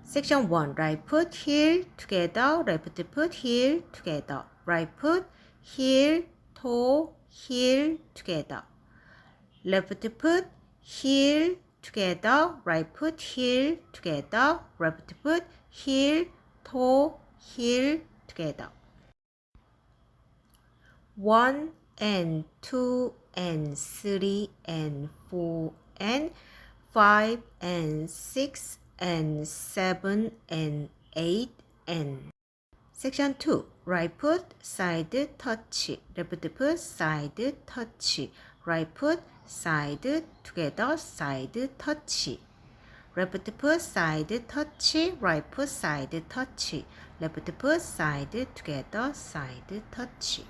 Section 1. Right foot, heel, together. Left foot, heel, together. Right foot, heel, toe, heel, together. Left foot, heel, together. Right foot, heel, together. Left foot, heel, toe, heel, together. 1 and 2 and 3 and 4 and 5 and 6 and 7 and 8 and Section 2. Right foot, side touch. Left foot, side touch. Right foot, side, together, side touch. Left foot, side touch. Right foot, side touch. Left foot, side, together, side touch.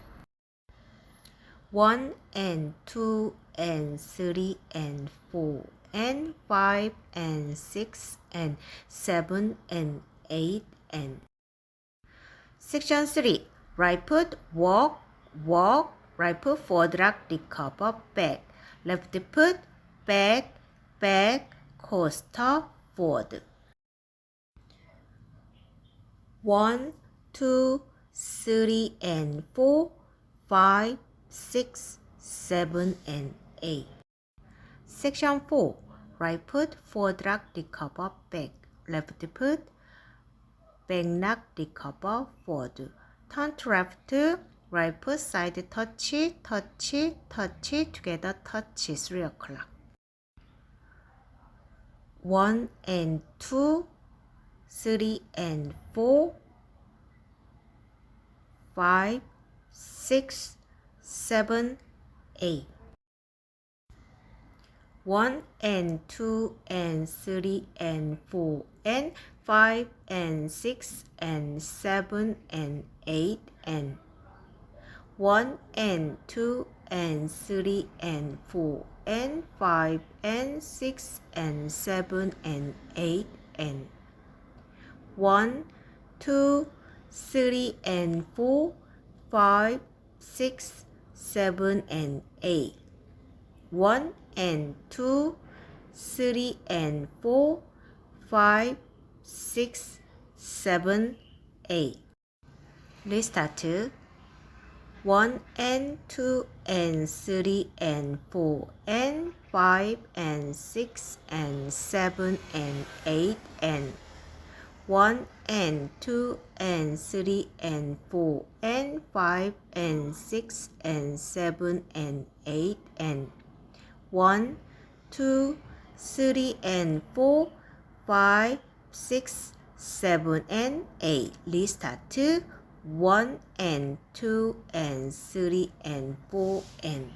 1 and 2 and 3 and 4 and 5 and 6 and 7 and 8 and Section 3. Right foot, walk, walk. Right foot, forward, recover, back. Left foot, back, back, coaster, forward. 1, 2, 3 and 4, 5, 6, 7 and 8. Section 4. Right foot, forward, recover, back. Left foot, back, recover, forward. Turn to left, right foot, side touch, touch, touch, together, touch, 3 o'clock. 1 and 2, 3 and 4, 5, 6, 7, 8. 1 and 2 and 3 and 4 and 5 and 6 and 7 and 8 and 1 and 2 and 3 and 4 and 5 and 6 and 7 and 8 and 1, 2, 3 and 4, 5, 6, 7 and 8. 1 and 2, 3 and 4, 5, 6, 7, 8. Restart. 1 and 2 and 3 and 4 and 5 and 6 and 7 and 8 and 1 and 2 and 3 and 4 and 5 and 6 and 7 and 8 and 1, 2, 3 and 4, 5, 6, 7 and 8. Restart. 1 and 2 and 3 and 4 and